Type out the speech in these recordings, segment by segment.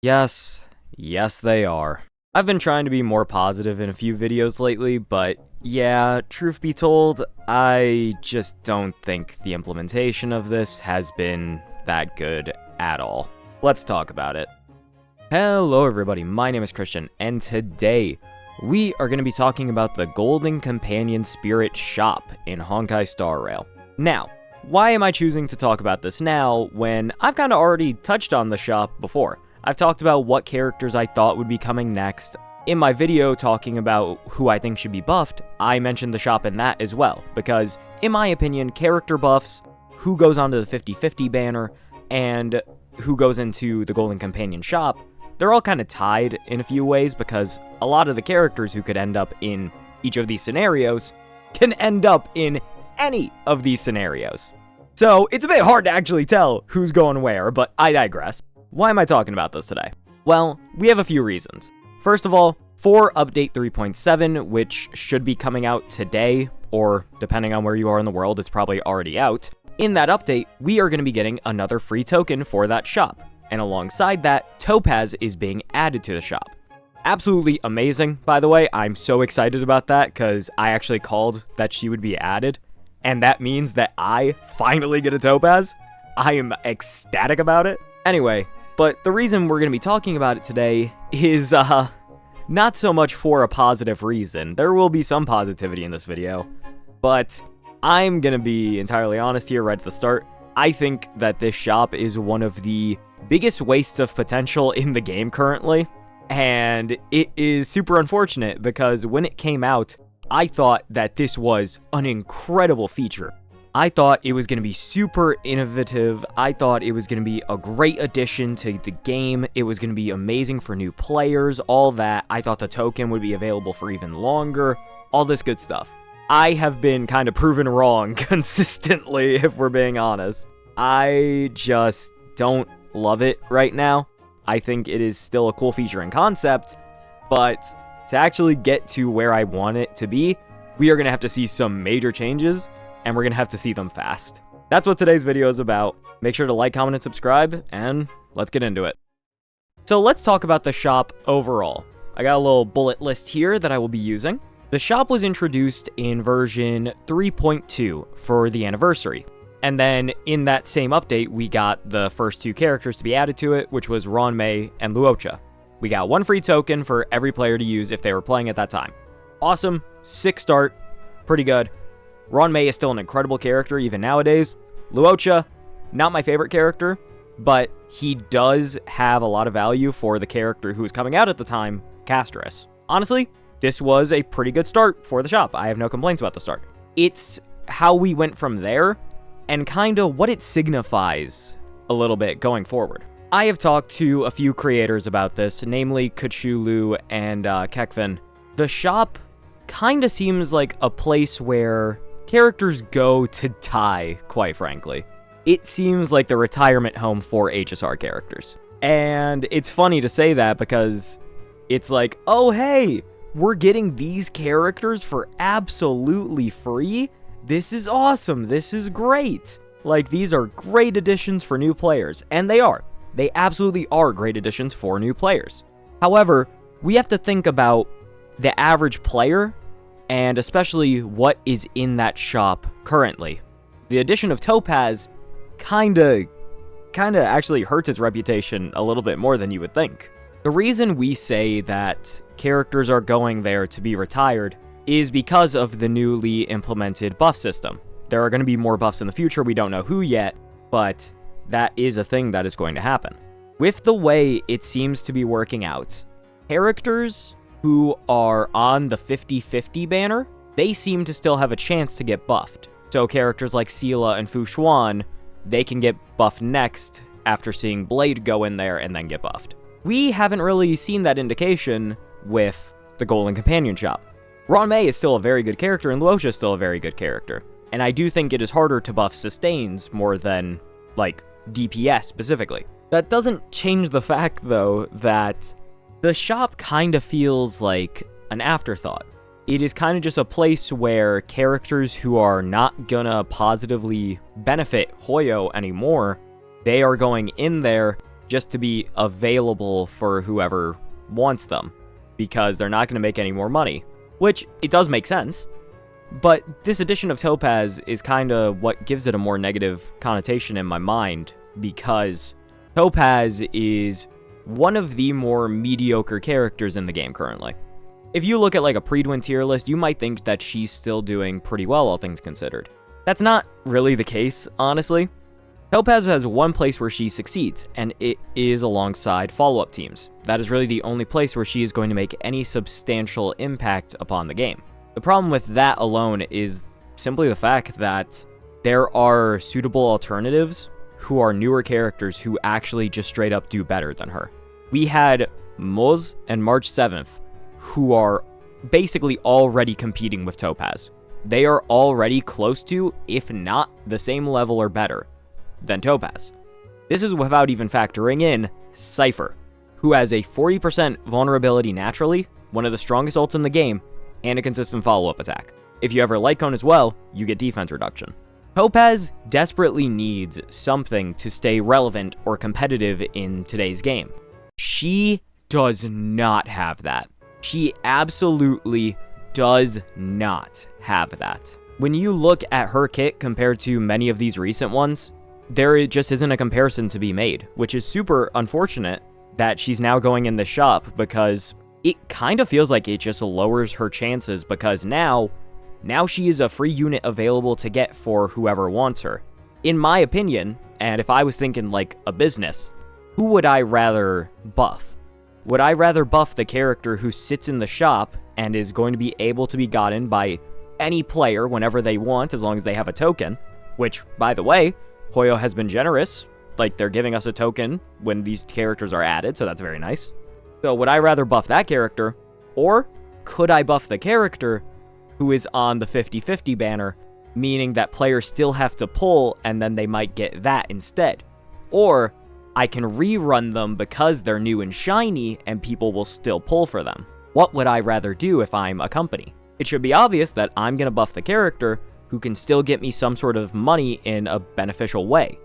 Yes, yes they are. I've been trying to be more positive in a few videos lately, but yeah, truth be told, I just don't think the implementation of this has been that good at all. Let's talk about it. Hello everybody, my name is Christian, and today we are going to be talking about the Golden Companion Spirit Shop in Honkai Star Rail. Now, why am I choosing to talk about this now when I've kind of already touched on the shop before? I've talked about what characters I thought would be coming next. In my video talking about who I think should be buffed, I mentioned the shop in that as well, because in my opinion, character buffs, who goes onto the 50-50 banner, and who goes into the Golden Companion shop, they're all kind of tied in a few ways, because a lot of the characters who could end up in each of these scenarios can end up in any of these scenarios. So it's a bit hard to actually tell who's going where, but I digress. Why am I talking about this today? Well, we have a few reasons. First of all, for Update 3.7, which should be coming out today, or depending on where you are in the world, it's probably already out. In that update, we are going to be getting another free token for that shop. And alongside that, Topaz is being added to the shop. Absolutely amazing, by the way. I'm so excited about that because I actually called that she would be added. And that means that I finally get a Topaz. I am ecstatic about it. Anyway, but the reason we're going to be talking about it today is, not so much for a positive reason. There will be some positivity in this video, but I'm going to be entirely honest here right at the start. I think that this shop is one of the biggest wastes of potential in the game currently, and it is super unfortunate because when it came out, I thought that this was an incredible feature. I thought it was going to be super innovative. I thought it was going to be a great addition to the game. It was going to be amazing for new players, all that. I thought the token would be available for even longer, all this good stuff. I have been kind of proven wrong consistently, if we're being honest. I just don't love it right now. I think it is still a cool feature and concept, but to actually get to where I want it to be, we are going to have to see some major changes, and we're going to have to see them fast. That's what today's video is about. Make sure to like, comment, and subscribe, and let's get into it. So let's talk about the shop overall. I got a little bullet list here that I will be using. The shop was introduced in version 3.2 for the anniversary. And then in that same update, we got the first two characters to be added to it, which was Ranmei and Luocha. We got one free token for every player to use if they were playing at that time. Awesome, sick start, pretty good. Ranmei is still an incredible character even nowadays. Luocha, not my favorite character, but he does have a lot of value for the character who was coming out at the time, Castris. Honestly, this was a pretty good start for the shop. I have no complaints about the start. It's how we went from there and kind of what it signifies a little bit going forward. I have talked to a few creators about this, namely Kuchulu and Kekvin. The shop kind of seems like a place where characters go to die, quite frankly. It seems like the retirement home for HSR characters. And it's funny to say that because it's like, oh hey, we're getting these characters for absolutely free? This is awesome, this is great. Like, these are great additions for new players, and they are. They absolutely are great additions for new players. However, we have to think about the average player, and especially what is in that shop currently. The addition of Topaz kinda actually hurts its reputation a little bit more than you would think. The reason we say that characters are going there to be retired is because of the newly implemented buff system. There are going to be more buffs in the future, we don't know who yet, but that is a thing that is going to happen. With the way it seems to be working out, characters who are on the 50-50 banner, they seem to still have a chance to get buffed. So characters like Sela and Fu Xuan, they can get buffed next after seeing Blade go in there and then get buffed. We haven't really seen that indication with the Golden Companion shop. Ranmei is still a very good character and Luocha is still a very good character. And I do think it is harder to buff sustains more than, like, DPS specifically. That doesn't change the fact, though, that the shop kind of feels like an afterthought. It is kind of just a place where characters who are not gonna positively benefit Hoyo anymore, they are going in there just to be available for whoever wants them, because they're not going to make any more money, which it does make sense. But this addition of Topaz is kind of what gives it a more negative connotation in my mind, because Topaz is one of the more mediocre characters in the game currently. If you look at like a pre-Dwin tier list, you might think that she's still doing pretty well, all things considered. That's not really the case, honestly. Topaz has one place where she succeeds, and it is alongside follow-up teams. That is really the only place where she is going to make any substantial impact upon the game. The problem with that alone is simply the fact that there are suitable alternatives who are newer characters who actually just straight up do better than her. We had Moz and March 7th, who are basically already competing with Topaz. They are already close to, if not the same level or better, than Topaz. This is without even factoring in Cypher, who has a 40% vulnerability naturally, one of the strongest ults in the game, and a consistent follow-up attack. If you have her light cone as well, you get defense reduction. Topaz desperately needs something to stay relevant or competitive in today's game. She does not have that. She absolutely does not have that. When you look at her kit compared to many of these recent ones, there just isn't a comparison to be made, which is super unfortunate that she's now going in the shop, because it kind of feels like it just lowers her chances, because now she is a free unit available to get for whoever wants her. In my opinion, and if I was thinking like a business, who would I rather buff? Would I rather buff the character who sits in the shop and is going to be able to be gotten by any player whenever they want, as long as they have a token, which, by the way, Hoyo has been generous. Like, they're giving us a token when these characters are added, so that's very nice. So would I rather buff that character, or could I buff the character who is on the 50-50 banner, meaning that players still have to pull and then they might get that instead? Or I can rerun them because they're new and shiny and people will still pull for them. What would I rather do if I'm a company? It should be obvious that I'm going to buff the character who can still get me some sort of money in a beneficial way,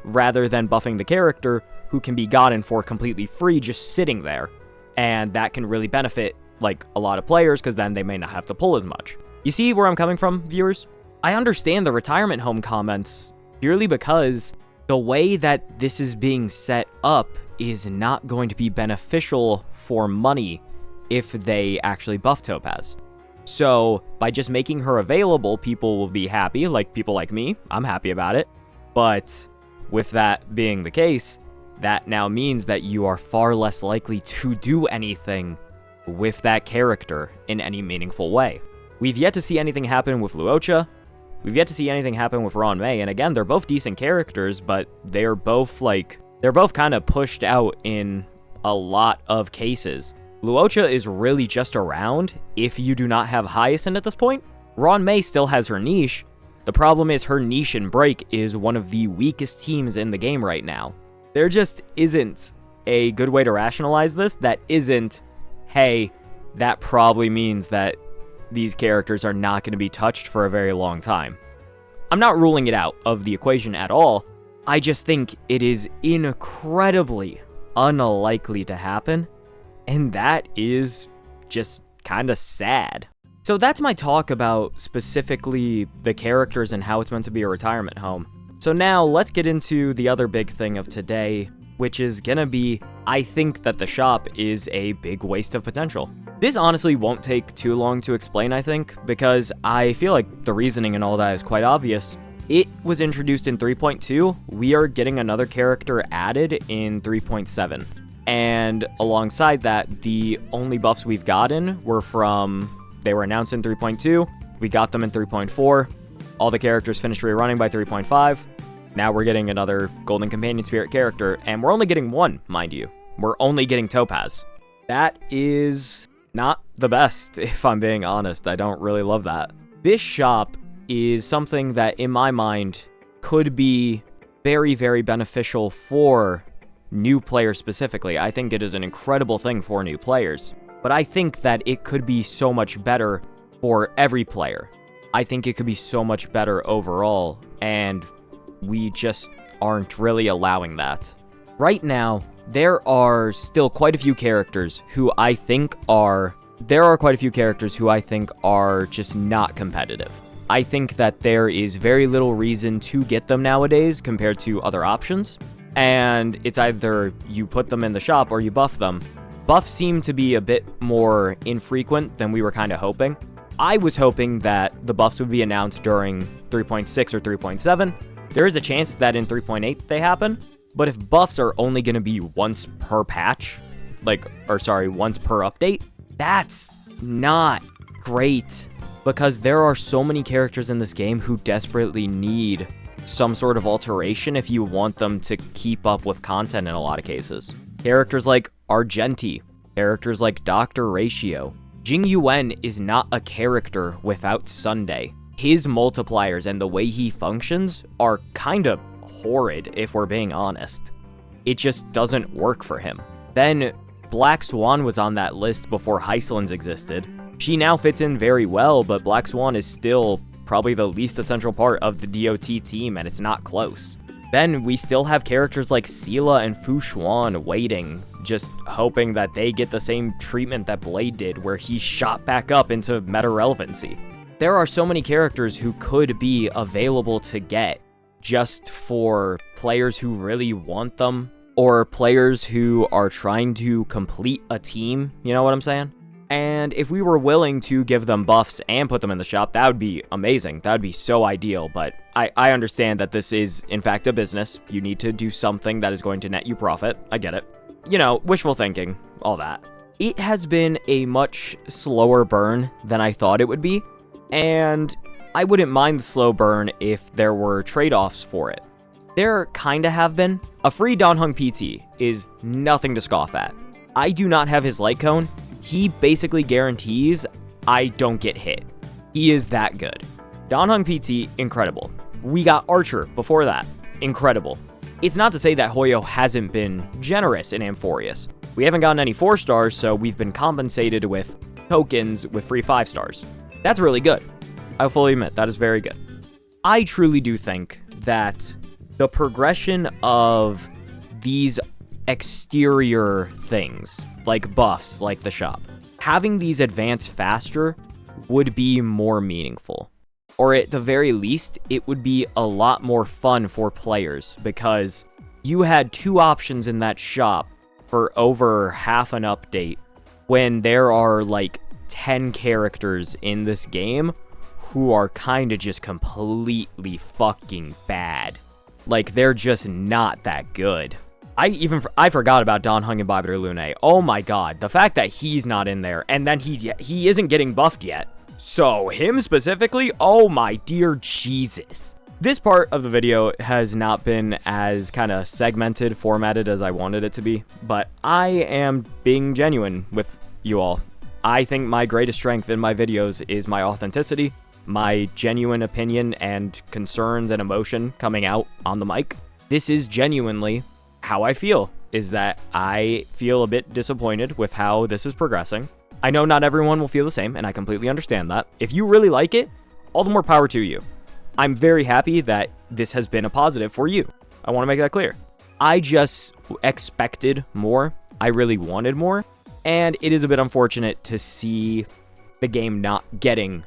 rather than buffing the character who can be gotten for completely free just sitting there. And that can really benefit like a lot of players, because then they may not have to pull as much. You see where I'm coming from, viewers? I understand the retirement home comments purely because the way that this is being set up is not going to be beneficial for money if they actually buff Topaz. So by just making her available, people will be happy, like people like me. I'm happy about it. But with that being the case, that now means that you are far less likely to do anything with that character in any meaningful way. We've yet to see anything happen with Luocha. We've yet to see anything happen with Ron May, and again, they're both decent characters, but they're both kind of pushed out in a lot of cases. Luocha is really just around if you do not have Hyacinth at this point. Ron May still has her niche. The problem is her niche and break is one of the weakest teams in the game right now. There just isn't a good way to rationalize this that isn't, hey, that probably means that these characters are not going to be touched for a very long time. I'm not ruling it out of the equation at all. I just think it is incredibly unlikely to happen, and that is just kind of sad. So that's my talk about specifically the characters and how it's meant to be a retirement home. So now let's get into the other big thing of today, which is gonna be, I think that the shop is a big waste of potential. This honestly won't take too long to explain, I think, because I feel like the reasoning and all that is quite obvious. It was introduced in 3.2, we are getting another character added in 3.7. And alongside that, the only buffs we've gotten they were announced in 3.2, we got them in 3.4, all the characters finished rerunning by 3.5, now we're getting another Golden Companion Spirit character, and we're only getting one, mind you. We're only getting Topaz. That is not the best, if I'm being honest. I don't really love that. This shop is something that, in my mind, could be very, very beneficial for new players specifically. I think it is an incredible thing for new players, but I think that it could be so much better for every player. I think it could be so much better overall, and we just aren't really allowing that. Right now, there are still quite a few characters who I think are just not competitive. I think that there is very little reason to get them nowadays compared to other options, and it's either you put them in the shop or you buff them. Buffs seem to be a bit more infrequent than we were kind of hoping. I was hoping that the buffs would be announced during 3.6 or 3.7. There is a chance that in 3.8 they happen, but if buffs are only going to be once per patch, once per update, that's not great, because there are so many characters in this game who desperately need some sort of alteration if you want them to keep up with content in a lot of cases. Characters like Argenti, characters like Dr. Ratio. Jing Yuan is not a character without Sunday. His multipliers and the way he functions are kind of horrid, if we're being honest. It just doesn't work for him. Then Black Swan was on that list before Hycelands existed. She now fits in very well, but Black Swan is still probably the least essential part of the DOT team, and it's not close. Then we still have characters like Sela and Fu Xuan waiting, just hoping that they get the same treatment that Blade did, where he shot back up into meta relevancy. There are so many characters who could be available to get just for players who really want them, or players who are trying to complete a team, you know what I'm saying? And if we were willing to give them buffs and put them in the shop, that would be amazing. That would be so ideal, but I understand that this is, in fact, a business. You need to do something that is going to net you profit. I get it. You know, wishful thinking, all that. It has been a much slower burn than I thought it would be, and I wouldn't mind the slow burn if there were trade-offs for it. There kinda have been. A free Donhung PT is nothing to scoff at. I do not have his light cone. He basically guarantees I don't get hit. He is that good. Donhung PT, incredible. We got Archer before that, incredible. It's not to say that Hoyo hasn't been generous in Amphorius. We haven't gotten any 4 stars, so we've been compensated with tokens with free 5 stars. That's really good. I'll fully admit, that is very good. I truly do think that the progression of these exterior things, like buffs, like the shop, having these advance faster would be more meaningful. Or at the very least, it would be a lot more fun for players, because you had 2 options in that shop for over half an update, when there are like 10 characters in this game who are kinda just completely fucking bad. Like, they're just not that good. I forgot about Don Hung and Bobby Lune. Oh my god, the fact that he's not in there, and then he isn't getting buffed yet. So him specifically, oh my dear Jesus. This part of the video has not been as kind of segmented, formatted as I wanted it to be, but I am being genuine with you all. I think my greatest strength in my videos is my authenticity, my genuine opinion and concerns and emotion coming out on the mic. This is genuinely how I feel, is that I feel a bit disappointed with how this is progressing. I know not everyone will feel the same, and I completely understand that. If you really like it, all the more power to you. I'm very happy that this has been a positive for you. I want to make that clear. I just expected more. I really wanted more, and it is a bit unfortunate to see the game not getting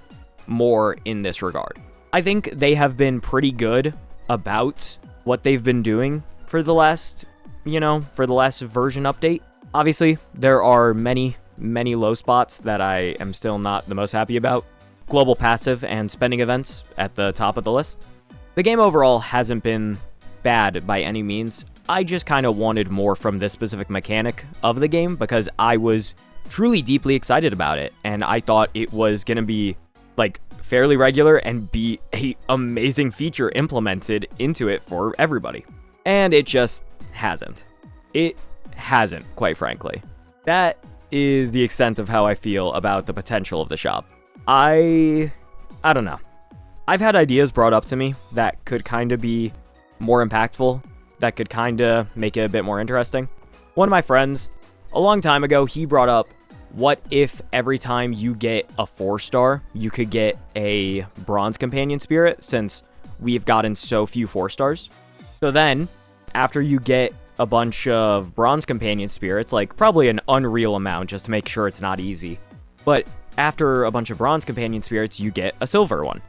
more in this regard. I think they have been pretty good about what they've been doing for the last version update. Obviously, there are many low spots that I am still not the most happy about. Global passive and spending events at the top of the list. The game overall hasn't been bad by any means. I just kind of wanted more from this specific mechanic of the game, because I was truly deeply excited about it, and I thought it was going to be like fairly regular and be a amazing feature implemented into it for everybody. And it just hasn't. It hasn't, quite frankly. That is the extent of how I feel about the potential of the shop. I don't know. I've had ideas brought up to me that could kind of be more impactful, that could kind of make it a bit more interesting. One of my friends, a long time ago, he brought up, what if every time you get a 4-star, you could get a bronze companion spirit, since we've gotten so few 4-stars? So then, after you get a bunch of bronze companion spirits, like probably an unreal amount just to make sure it's not easy. But after a bunch of bronze companion spirits, you get a silver one.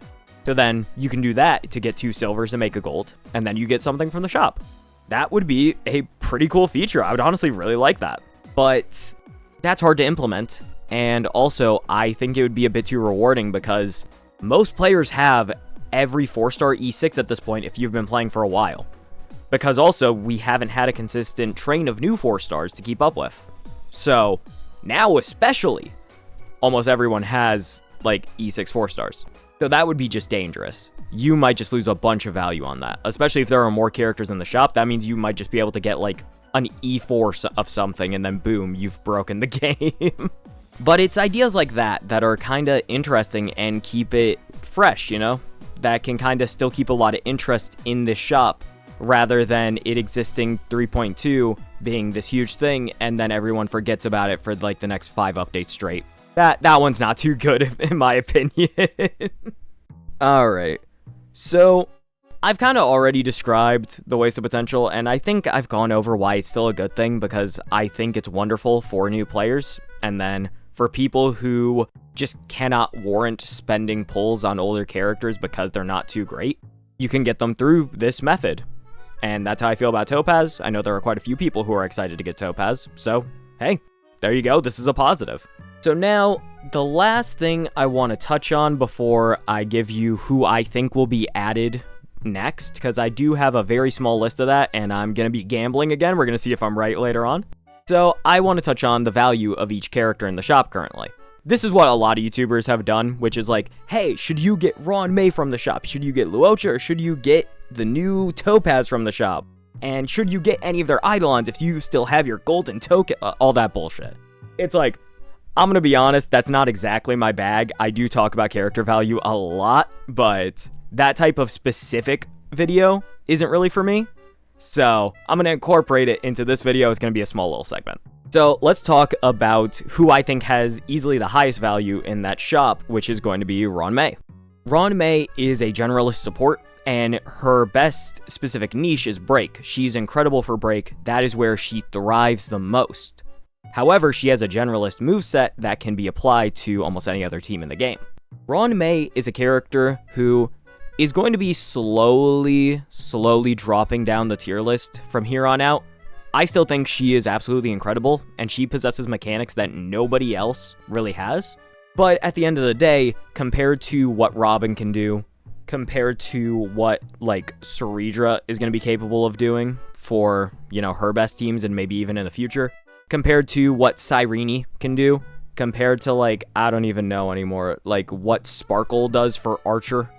So then you can do that to get 2 silvers and make a gold, and then you get something from the shop. That would be a pretty cool feature. I would honestly really like that. But that's hard to implement, and also I think it would be a bit too rewarding because most players have every 4-star E6 at this point if you've been playing for a while. Because also, we haven't had a consistent train of new 4-stars to keep up with. So, now especially, almost everyone has, like, E6 4-stars. So that would be just dangerous. You might just lose a bunch of value on that. Especially if there are more characters in the shop, that means you might just be able to get, like, an E4 of something, and then boom, you've broken the game. But it's ideas like that that are kind of interesting and keep it fresh, you know? That can kind of still keep a lot of interest in this shop, rather than it existing 3.2 being this huge thing, and then everyone forgets about it for, like, the next 5 updates straight. That one's not too good, in my opinion. Alright, so I've kind of already described the waste of potential, and I think I've gone over why it's still a good thing, because I think it's wonderful for new players, and then for people who just cannot warrant spending pulls on older characters because they're not too great, you can get them through this method. And that's how I feel about Topaz. I know there are quite a few people who are excited to get Topaz, so hey, there you go, this is a positive. So now, the last thing I want to touch on before I give you who I think will be added next, because I do have a very small list of that, and I'm going to be gambling again. We're going to see if I'm right later on. So I want to touch on the value of each character in the shop currently. This is what a lot of YouTubers have done, which is like, hey, should you get Ron May from the shop? Should you get Luocha, or should you get the new Topaz from the shop? And should you get any of their Eidolons if you still have your golden token? All that bullshit. It's like, I'm gonna be honest, that's not exactly my bag. I do talk about character value a lot, but that type of specific video isn't really for me. So I'm gonna incorporate it into this video. It's gonna be a small little segment. So let's talk about who I think has easily the highest value in that shop, which is going to be Ron May. Ron May is a generalist support, and her best specific niche is break. She's incredible for break. That is where she thrives the most. However, she has a generalist moveset that can be applied to almost any other team in the game. Ron May is a character who is going to be slowly dropping down the tier list from here on out. I still think she is absolutely incredible, and she possesses mechanics that nobody else really has. But at the end of the day, compared to what Robin can do, compared to what, like, Ceridra is going to be capable of doing for, you know, her best teams and maybe even in the future, compared to what Cyrene can do, compared to, like, I don't even know anymore, like, what Sparkle does for Archer.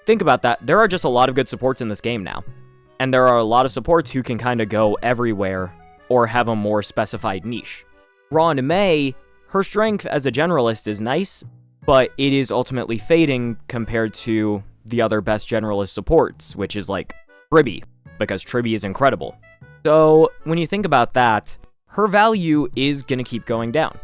Think about that. There are just a lot of good supports in this game now. And there are a lot of supports who can kind of go everywhere or have a more specified niche. Ron May, her strength as a generalist is nice, but it is ultimately fading compared to the other best generalist supports, which is like Tribby, because Tribby is incredible. So when you think about that, her value is going to keep going down.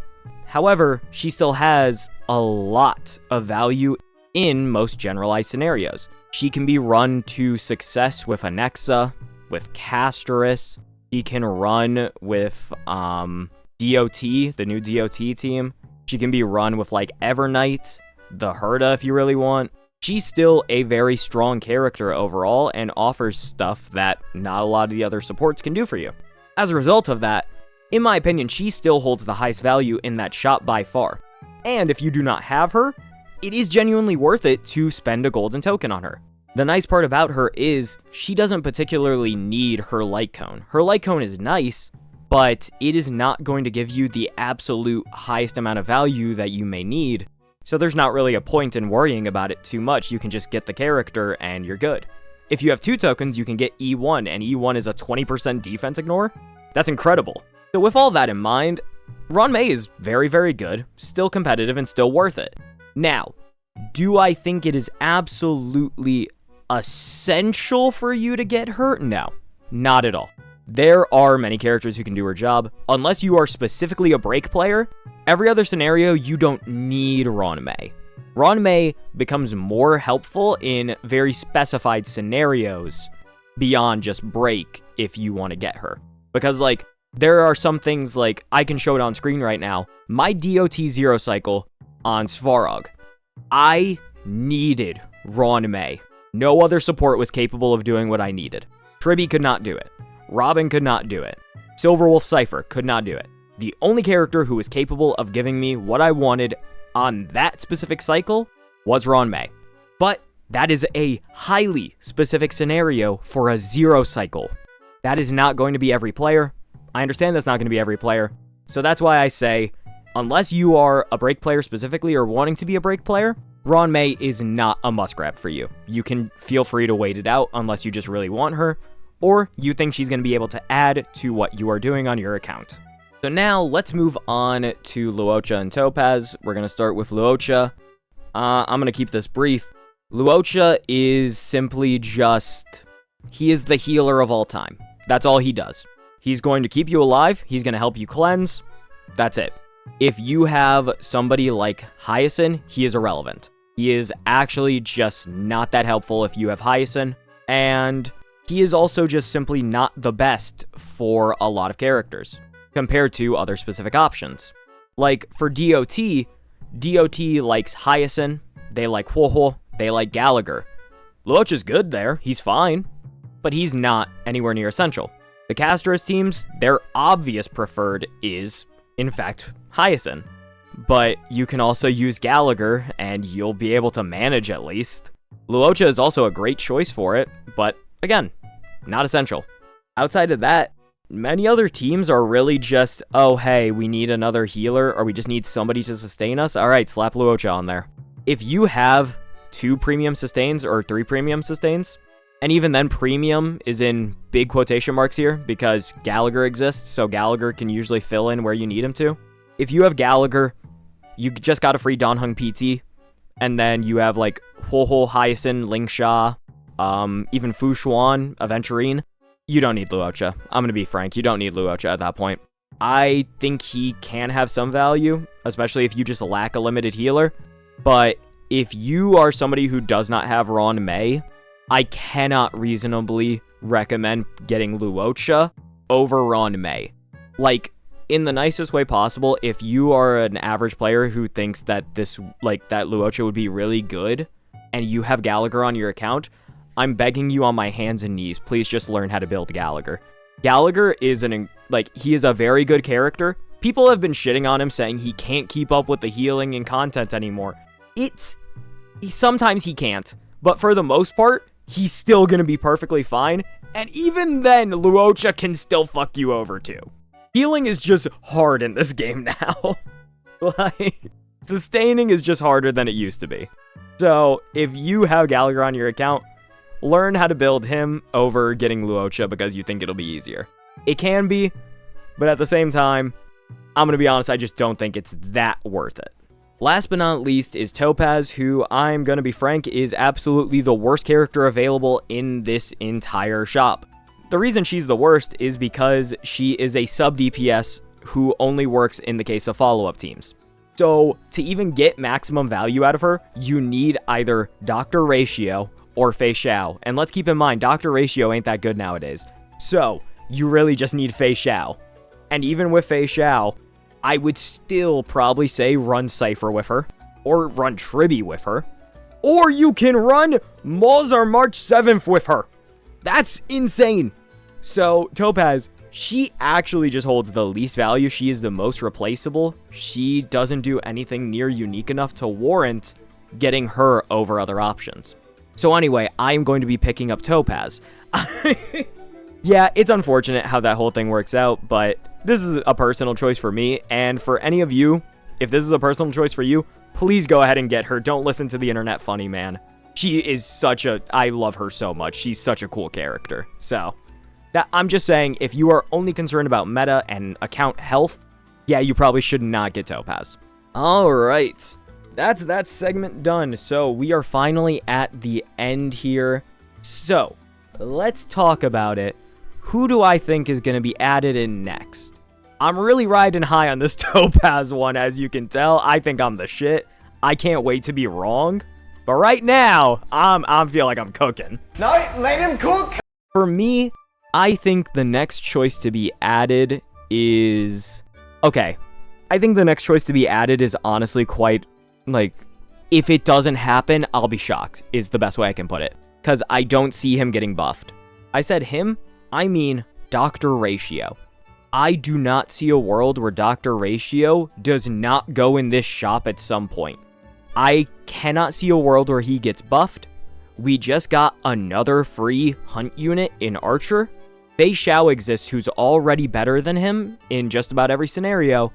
However, she still has a lot of value in most generalized scenarios. She can be run to success with Anexa, with Castoris. She can run with DOT, the new DOT team. She can be run with, like, Evernight, the Herda if you really want. She's still a very strong character overall and offers stuff that not a lot of the other supports can do for you. As a result of that, in my opinion, she still holds the highest value in that shop by far. And if you do not have her, it is genuinely worth it to spend a golden token on her. The nice part about her is she doesn't particularly need her light cone. Her light cone is nice, but it is not going to give you the absolute highest amount of value that you may need, so there's not really a point in worrying about it too much. You can just get the character and you're good. If you have 2 tokens, you can get E1, and E1 is a 20% defense ignore. That's incredible. So with all that in mind, Ron May is very, very good, still competitive, and still worth it. Now, do I think it is absolutely essential for you to get her? No, not at all. There are many characters who can do her job. Unless you are specifically a break player, every other scenario, you don't need Ron May. Ron May becomes more helpful in very specified scenarios beyond just break if you want to get her. Because, like, there are some things, like, I can show it on screen right now. My DOT 0 cycle on Svarog, I needed Ron May. No other support was capable of doing what I needed. Tribby could not do it. Robin could not do it. Silverwolf Cypher could not do it. The only character who was capable of giving me what I wanted on that specific cycle was Ron May. But that is a highly specific scenario for a 0 cycle. That is not going to be every player. I understand that's not going to be every player. So that's why I say, unless you are a break player specifically or wanting to be a break player, Ron May is not a must grab for you. You can feel free to wait it out unless you just really want her, or you think she's going to be able to add to what you are doing on your account. So now let's move on to Luocha and Topaz. We're going to start with Luocha. I'm going to keep this brief. Luocha is simply just, he is the healer of all time. That's all he does. He's going to keep you alive. He's going to help you cleanse. That's it. If you have somebody like Hyacinth, he is irrelevant. He is actually just not that helpful if you have Hyacinth, and he is also just simply not the best for a lot of characters, compared to other specific options. Like, for DOT likes Hyacinth, they like Huohuo, they like Gallagher. Luocha's good there, he's fine, but he's not anywhere near essential. The Castros teams, their obvious preferred is, in fact, Hyacinth. But you can also use Gallagher, and you'll be able to manage at least. Luocha is also a great choice for it, but again, not essential. Outside of that, many other teams are really just, oh hey, we need another healer, or we just need somebody to sustain us. Alright, slap Luocha on there. If you have 2 premium sustains or 3 premium sustains, and even then premium is in big quotation marks here because Gallagher exists, so Gallagher can usually fill in where you need him to. If you have Gallagher, you just got a free Donhung PT, and then you have like Huohuo, Hyacinth, Lingsha, even Fu Xuan, Aventurine. You don't need Luocha. I'm going to be frank, you don't need Luocha at that point. I think he can have some value, especially if you just lack a limited healer, but if you are somebody who does not have Ron May, I cannot reasonably recommend getting Luocha over Ron May. Like, in the nicest way possible, if you are an average player who thinks that that Luocha would be really good, and you have Gallagher on your account, I'm begging you on my hands and knees, please just learn how to build Gallagher. Gallagher is he is a very good character. People have been shitting on him saying he can't keep up with the healing and content anymore. Sometimes he can't, but for the most part, he's still gonna be perfectly fine, and even then, Luocha can still fuck you over too. Healing is just hard in this game now. Sustaining is just harder than it used to be. So, if you have Gallagher on your account, learn how to build him over getting Luocha because you think it'll be easier. It can be, but at the same time, I'm gonna be honest, I just don't think it's that worth it. Last but not least is Topaz, who I'm gonna be frank is absolutely the worst character available in this entire shop. The reason she's the worst is because she is a sub DPS who only works in the case of follow-up teams. So to even get maximum value out of her, you need either Dr. Ratio or Fei Xiao. And let's keep in mind, Dr. Ratio ain't that good nowadays. So you really just need Fei Xiao. And even with Fei Xiao, I would still probably say run Cypher with her, or run Tribby with her, or you can run Mozart March 7th with her. That's insane. So Topaz, she actually just holds the least value. She is the most replaceable. She doesn't do anything near unique enough to warrant getting her over other options. So anyway, I'm going to be picking up Topaz. Yeah, it's unfortunate how that whole thing works out, but this is a personal choice for me, and for any of you, if this is a personal choice for you, please go ahead and get her. Don't listen to the internet funny man. She is I love her so much. She's such a cool character. So, I'm just saying, if you are only concerned about meta and account health, yeah, you probably should not get Topaz. Alright, that's that segment done. So, we are finally at the end here. So, let's talk about it. Who do I think is going to be added in next? I'm really riding high on this Topaz one, as you can tell. I think I'm the shit. I can't wait to be wrong. But right now, I feel like I'm cooking. No, let him cook! For me, I think the next choice to be added is... Okay, I think the next choice to be added is honestly quite, like, if it doesn't happen, I'll be shocked, is the best way I can put it. Because I don't see him getting buffed. I said him, I mean Dr. Ratio. I do not see a world where Dr. Ratio does not go in this shop at some point. I cannot see a world where he gets buffed. We just got another free hunt unit in Archer. Fei Xiao exists, who's already better than him in just about every scenario.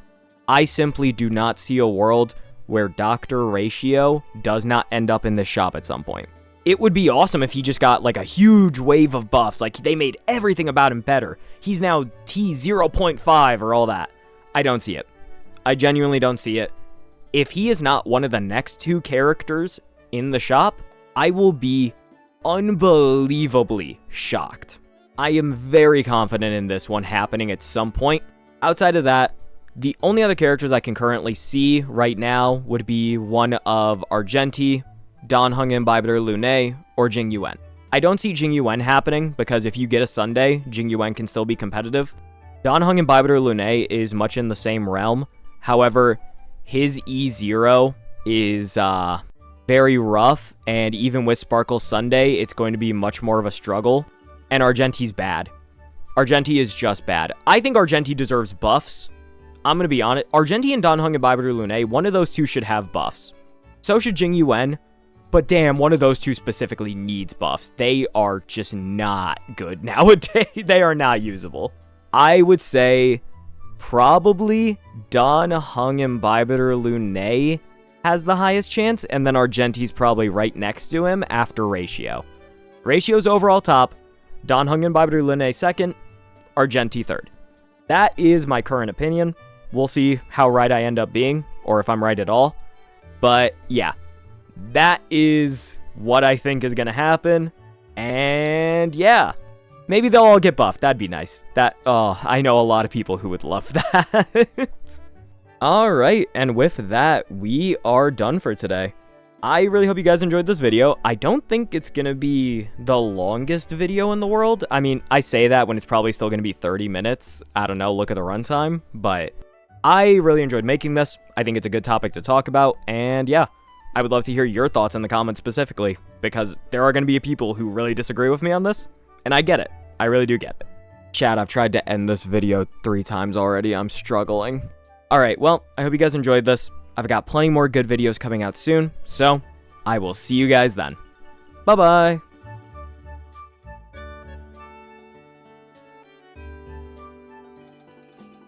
I simply do not see a world where Dr. Ratio does not end up in this shop at some point. It would be awesome if he just got like a huge wave of buffs, like they made everything about him better. He's now T0.5 or all that. I don't see it. I genuinely don't see it. If he is not one of the next 2 characters in the shop, I will be unbelievably shocked. I am very confident in this one happening at some point. Outside of that, the only other characters I can currently see right now would be one of Argenti, Dan Heng Imbibitor Lune, or Jing Yuan. I don't see Jing Yuan happening because if you get a Sunday, Jing Yuan can still be competitive. Dan Heng Imbibitor Lune is much in the same realm. However, his E0 is very rough, and even with Sparkle Sunday, it's going to be much more of a struggle. And Argenti's bad. Argenti is just bad. I think Argenti deserves buffs. I'm going to be honest. Argenti and Dan Heng Imbibitor Lune, one of those 2 should have buffs. So should Jing Yuan. But damn, one of those 2 specifically needs buffs. They are just not good nowadays. They are not usable. I would say probably Dan Heng Imbibitor Lune has the highest chance, and then Argenti's probably right next to him after Ratio. Ratio's overall top, Dan Heng Imbibitor Lune second, Argenti third. That is my current opinion. We'll see how right I end up being, or if I'm right at all. But yeah, that is what I think is going to happen. And yeah, maybe they'll all get buffed. That'd be nice. I know a lot of people who would love that. Alright, and with that, we are done for today. I really hope you guys enjoyed this video. I don't think it's going to be the longest video in the world. I mean, I say that when it's probably still going to be 30 minutes. I don't know, look at the runtime. But I really enjoyed making this. I think it's a good topic to talk about. And yeah, I would love to hear your thoughts in the comments specifically, because there are going to be people who really disagree with me on this. And I get it. I really do get it. Chat, I've tried to end this video 3 times already. I'm struggling. Alright, well, I hope you guys enjoyed this. I've got plenty more good videos coming out soon, so I will see you guys then. Bye-bye!